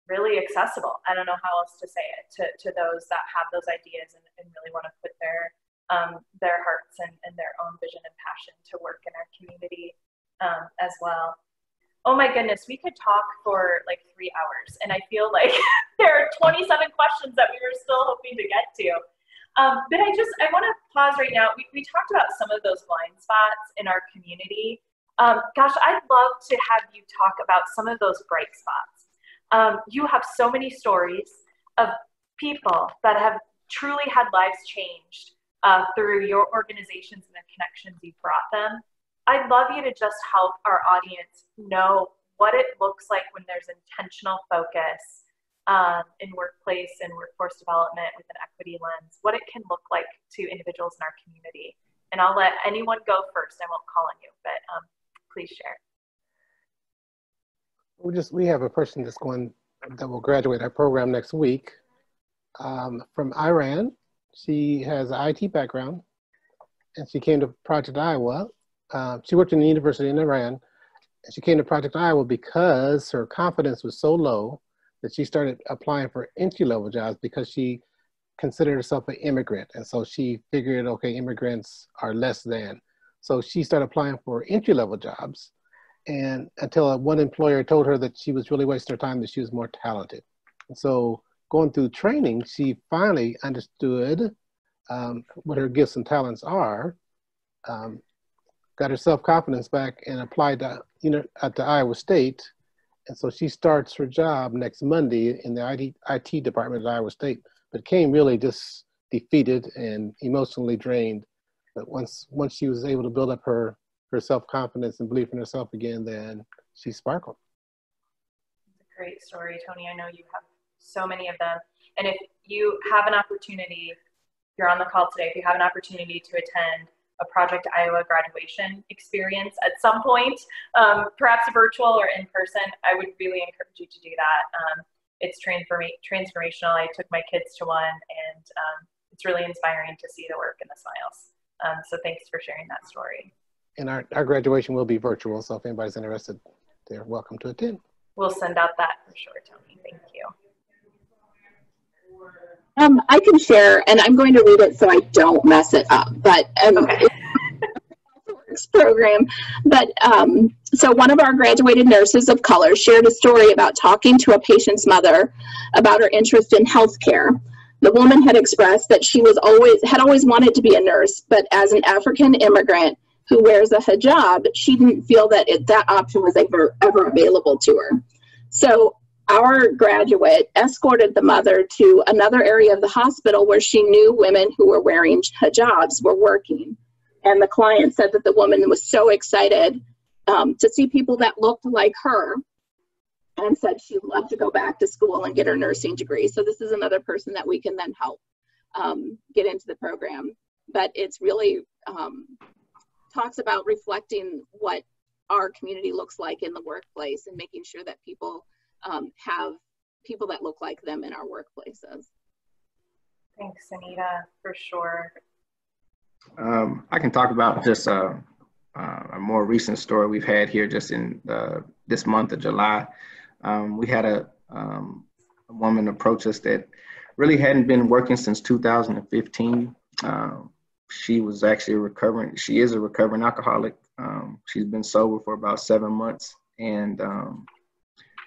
really accessible. I don't know how else to say it to those that have those ideas and really want to put their hearts and their own vision and passion to work in our community as well. Oh my goodness, we could talk for like 3 hours, and I feel like there are 27 questions that we were still hoping to get to. But I want to pause right now. We talked about some of those blind spots in our community. Gosh, I'd love to have you talk about some of those bright spots. You have so many stories of people that have truly had lives changed through your organizations and the connections you've brought them. I'd love you to just help our audience know what it looks like when there's intentional focus in workplace and workforce development with an equity lens, what it can look like to individuals in our community. And I'll let anyone go first. I won't call on you, but please share. We have a person that will graduate our program next week from Iran. She has an IT background, and she came to Project Iowa. She worked in the university in Iran, and she came to Project Iowa because her confidence was so low that she started applying for entry-level jobs because she considered herself an immigrant. And so she figured, okay, immigrants are less than. So she started applying for entry-level jobs, and until one employer told her that she was really wasting her time, that she was more talented. And so going through training, she finally understood what her gifts and talents are, got her self-confidence back, and applied to, at the Iowa State. And so she starts her job next Monday in the IT department at Iowa State, but came really just defeated and emotionally drained. But once she was able to build up her self-confidence and belief in herself again, then she sparkled. It's a great story, Tony. I know you have so many of them. And if you have an opportunity, you're on the call today, if you have an opportunity to attend a Project Iowa graduation experience at some point, perhaps virtual or in person, I would really encourage you to do that. It's transformational. I took my kids to one, and it's really inspiring to see the work and the smiles. So thanks for sharing that story. And our graduation will be virtual, so if anybody's interested, they're welcome to attend. We'll send out that for sure, Tony. Thank you. I can share, and I'm going to read it so I don't mess it up, but okay. It's program. But so one of our graduated nurses of color shared a story about talking to a patient's mother about her interest in healthcare. The woman had expressed that she had always wanted to be a nurse, but as an African immigrant who wears a hijab, she didn't feel that that option was ever available to her. So our graduate escorted the mother to another area of the hospital where she knew women who were wearing hijabs were working. And the client said that the woman was so excited to see people that looked like her, and said she'd love to go back to school and get her nursing degree. So this is another person that we can then help get into the program. But it's really talks about reflecting what our community looks like in the workplace and making sure that people have people that look like them in our workplaces. Thanks, Anita, for sure. I can talk about just a more recent story we've had here just in this month of July. We had a woman approach us that really hadn't been working since 2015. she was actually she is a recovering alcoholic. She's been sober for about 7 months, and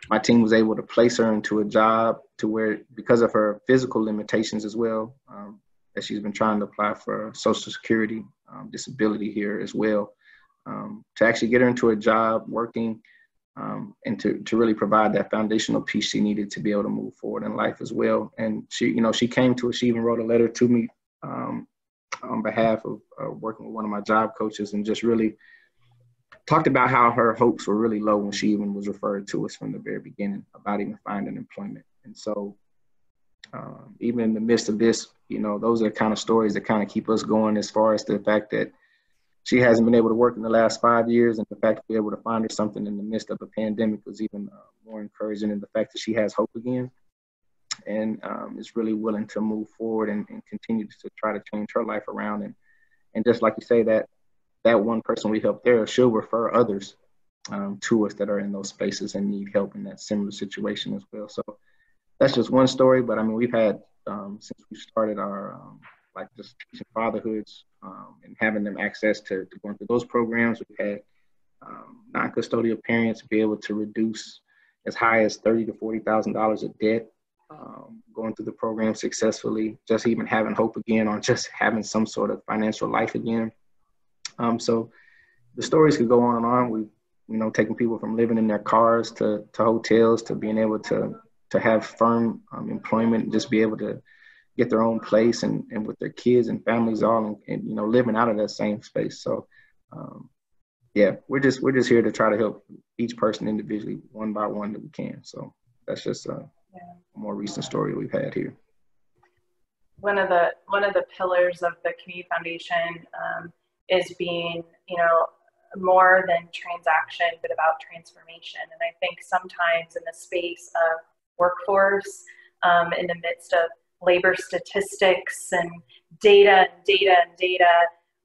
my team was able to place her into a job to where, because of her physical limitations as well, that she's been trying to apply for Social Security disability here as well, to actually get her into a job working, and to really provide that foundational piece she needed to be able to move forward in life as well. And she came to us, she even wrote a letter to me on behalf of working with one of my job coaches, and just really talked about how her hopes were really low when she even was referred to us from the very beginning about even finding employment. And so even in the midst of this, those are the kind of stories that kind of keep us going, as far as the fact that she hasn't been able to work in the last 5 years, and the fact to be able to find her something in the midst of a pandemic was even more encouraging, in the fact that she has hope again, and is really willing to move forward and continue to try to change her life around. And just like you say, that one person we help there, she'll refer others to us that are in those spaces and need help in that similar situation as well. So that's just one story, but I mean, we've had, since we started our, like just teaching fatherhoods and having them access to going through those programs, we've had non-custodial parents be able to reduce as high as $30,000 to $40,000 of debt, going through the program successfully, just even having hope again, on just having some sort of financial life again. So the stories could go on and on. We've, taken people from living in their cars to hotels, to being able to have firm employment, and just be able to get their own place, and with their kids and families all, and living out of that same space. So yeah, we're just here to try to help each person individually, one by one, that we can. So that's just a more recent story we've had here. One of the pillars of the Community Foundation is being, more than transaction, but about transformation. And I think sometimes in the space of workforce, in the midst of labor statistics and data,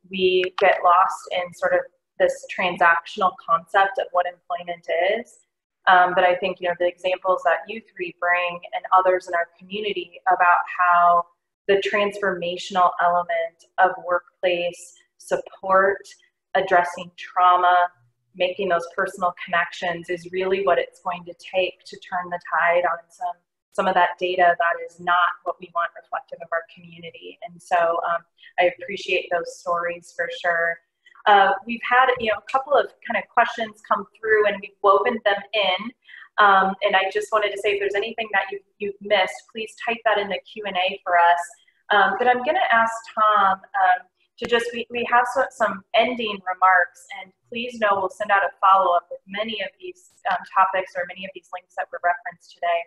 we get lost in sort of this transactional concept of what employment is. But I think, the examples that you three bring, and others in our community, about how the transformational element of workplace support, addressing trauma, making those personal connections, is really what it's going to take to turn the tide on some of that data that is not what we want reflective of our community. And so I appreciate those stories for sure. We've had a couple of kind of questions come through, and we've woven them in. And I just wanted to say, if there's anything that you've missed, please type that in the Q&A for us. But I'm going to ask Tom to just, we have some ending remarks, and please know we'll send out a follow-up with many of these topics, or many of these links that were referenced today.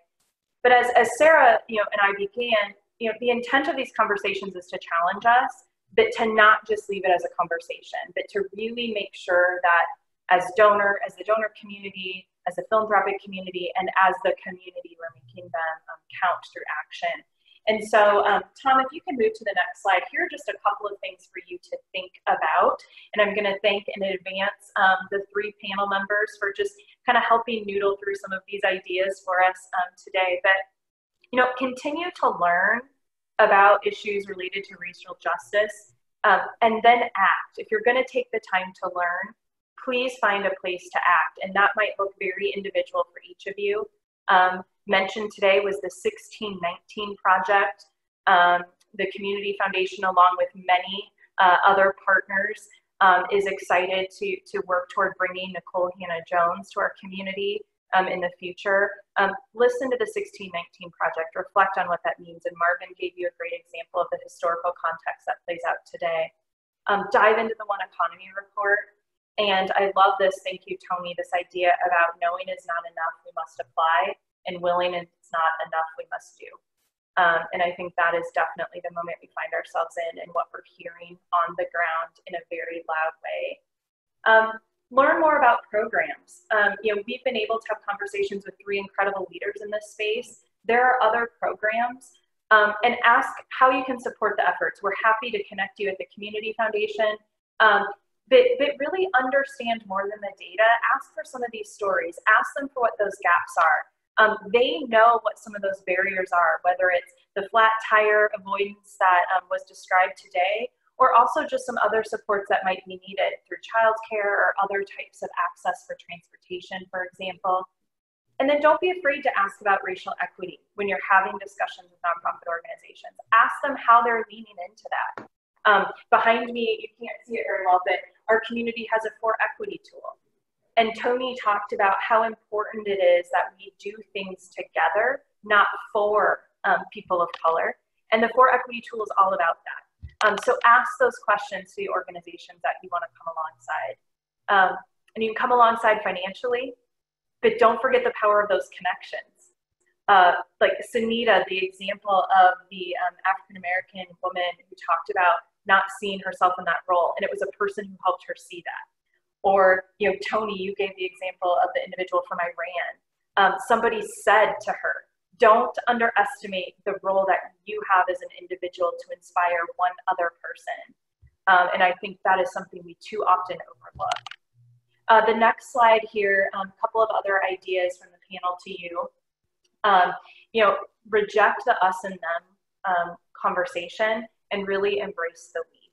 But as Sarah and I began, the intent of these conversations is to challenge us, but to not just leave it as a conversation, but to really make sure that as the donor community, as the philanthropic community, and as the community, we're making them count through action. And so, Tom, if you can move to the next slide, here are just a couple of things for you to think about. And I'm going to thank in advance the three panel members for just kind of helping noodle through some of these ideas for us today. But, continue to learn about issues related to racial justice, and then act. If you're going to take the time to learn, please find a place to act. And that might look very individual for each of you. Mentioned today was the 1619 project. The Community Foundation, along with many other partners, is excited to work toward bringing Nicole Hannah-Jones to our community in the future. Listen to the 1619 project, reflect on what that means. And Marvin gave you a great example of the historical context that plays out today. Dive into the One Economy report. And I love this, thank you, Tony, this idea about knowing is not enough, we must apply, and willing is not enough, we must do. And I think that is definitely the moment we find ourselves in, and what we're hearing on the ground in a very loud way. Learn more about programs. We've been able to have conversations with three incredible leaders in this space. There are other programs, and ask how you can support the efforts. We're happy to connect you at the Community Foundation. But really understand more than the data. Ask for some of these stories. Ask them for what those gaps are. They know what some of those barriers are, whether it's the flat tire avoidance that was described today, or also just some other supports that might be needed through childcare or other types of access for transportation, for example. And then don't be afraid to ask about racial equity when you're having discussions with nonprofit organizations. Ask them how they're leaning into that. Behind me, you can't see it very well, but our community has a For Equity tool. And Tony talked about how important it is that we do things together, not for people of color. And the For Equity tool is all about that. So ask those questions to the organizations that you want to come alongside. And you can come alongside financially, but don't forget the power of those connections. Like Sunita, the example of the African-American woman who talked about not seeing herself in that role, and it was a person who helped her see that. Or, you know, Tony, you gave the example of the individual from Iran. Somebody said to her, don't underestimate the role that you have as an individual to inspire one other person. And I think that is something we too often overlook. The next slide here, a couple of other ideas from the panel to you. You know, reject the us and them conversation and really embrace the we.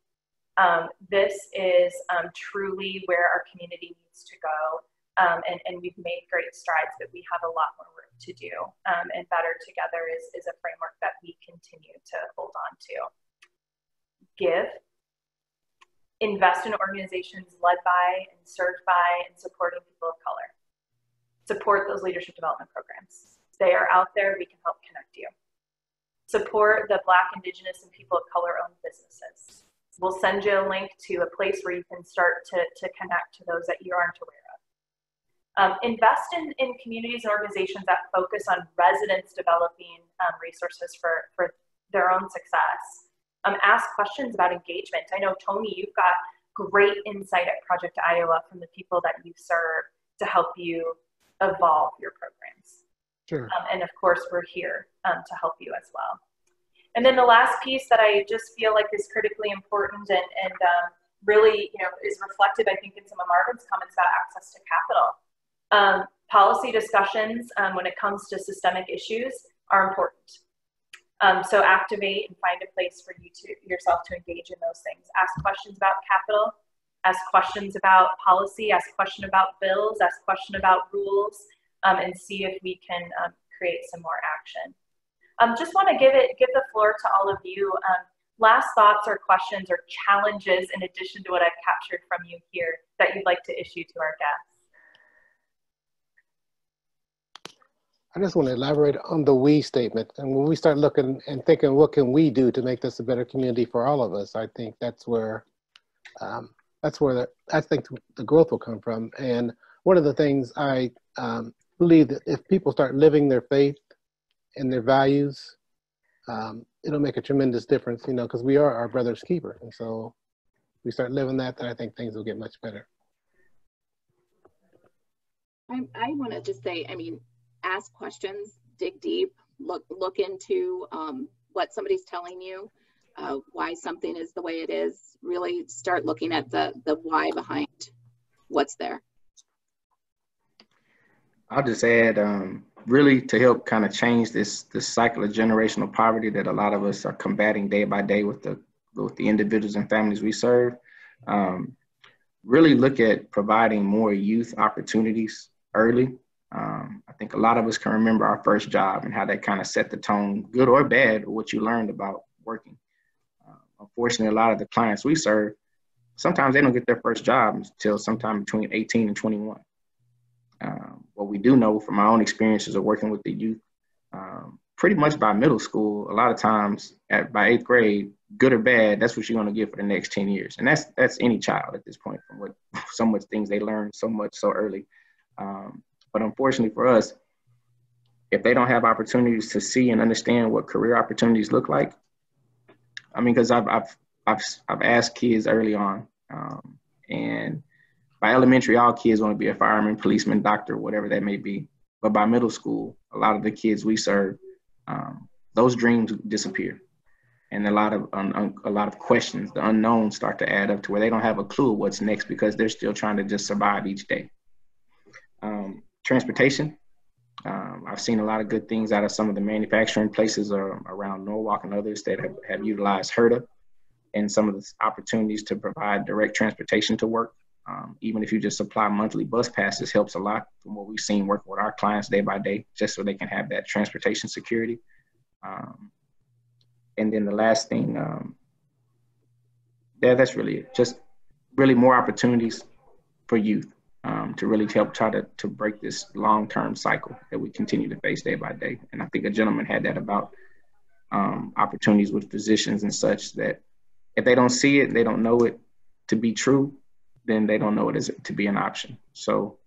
This is truly where our community needs to go. And we've made great strides, but we have a lot more work to do. And Better Together is a framework that we continue to hold on to. Give. Invest in organizations led by and served by and supporting people of color. Support those leadership development programs. They are out there, we can help connect you. Support the Black, Indigenous, and people of color owned businesses. We'll send you a link to a place where you can start to connect to those that you aren't aware of. Invest in communities and organizations that focus on residents developing resources for their own success. Ask questions about engagement. I know, Tony, you've got great insight at Project Iowa from the people that you serve to help you evolve your programs. Sure. And of course, we're here to help you as well. And then the last piece that I just feel like is critically important and really, you know, is reflected, I think, in some of Marvin's comments about access to capital. Policy discussions when it comes to systemic issues are important. So activate and find a place for yourself to engage in those things. Ask questions about capital, ask questions about policy, ask questions about bills, ask questions about rules, and see if we can create some more action. Just want to give the floor to all of you. Last thoughts or questions or challenges in addition to what I've captured from you here that you'd like to issue to our guests. I just want to elaborate on the we statement. And when we start looking and thinking, what can we do to make this a better community for all of us? I think that's where I think the growth will come from. And one of the things I believe that if people start living their faith and their values, it'll make a tremendous difference, you know, because we are our brother's keeper. And so we start living that, then I think things will get much better. I want to just say, I mean, ask questions, dig deep, look into what somebody's telling you, why something is the way it is. Really start looking at the why behind what's there. I'll just add, really to help kind of change this cycle of generational poverty that a lot of us are combating day by day with the individuals and families we serve. Really look at providing more youth opportunities early. I think a lot of us can remember our first job and how that kind of set the tone, good or bad, what you learned about working. Unfortunately, a lot of the clients we serve, sometimes they don't get their first job until sometime between 18 and 21. What we do know from my own experiences of working with the youth, pretty much by middle school, a lot of times by 8th grade, good or bad, that's what you're going to get for the next 10 years. And that's any child at this point, from what so much things they learn so early. But unfortunately for us, if they don't have opportunities to see and understand what career opportunities look like, I mean, because I've asked kids early on, and by elementary, all kids want to be a fireman, policeman, doctor, whatever that may be. But by middle school, a lot of the kids we serve, those dreams disappear, and a lot of questions, the unknowns, start to add up to where they don't have a clue what's next because they're still trying to just survive each day. Transportation. I've seen a lot of good things out of some of the manufacturing places around Norwalk and others that have utilized HERDA. and some of the opportunities to provide direct transportation to work. Even if you just supply monthly bus passes helps a lot from what we've seen working with our clients day by day, just so they can have that transportation security. And then the last thing, that's really it. Just really more opportunities for youth to really help try to break this long-term cycle that we continue to face day by day. And I think a gentleman had that about opportunities with physicians and such, that if they don't see it, they don't know it to be true, then they don't know it as to be an option. So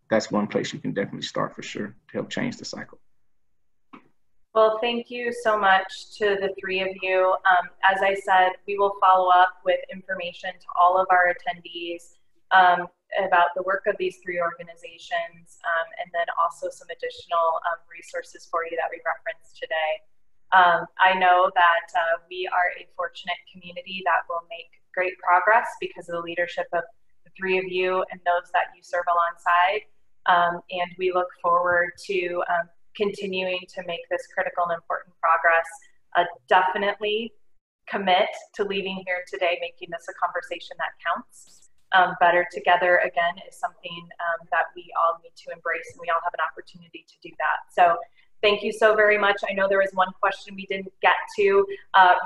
that's one place you can definitely start for sure to help change the cycle. Well, thank you so much to the three of you. As I said, we will follow up with information to all of our attendees about the work of these three organizations, and then also some additional resources for you that we referenced today. I know that we are a fortunate community that will make great progress because of the leadership of the three of you and those that you serve alongside. And we look forward to continuing to make this critical and important progress. Definitely commit to leaving here today making this a conversation that counts. Better together, again, is something that we all need to embrace, and we all have an opportunity to do that. So thank you so very much. I know there was one question we didn't get to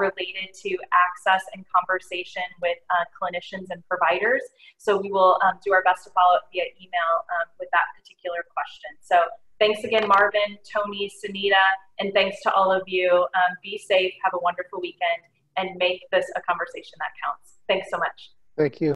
related to access and conversation with clinicians and providers. So we will do our best to follow up via email with that particular question. So thanks again, Marvin, Tony, Sunita, and thanks to all of you. Be safe, have a wonderful weekend, and make this a conversation that counts. Thanks so much. Thank you.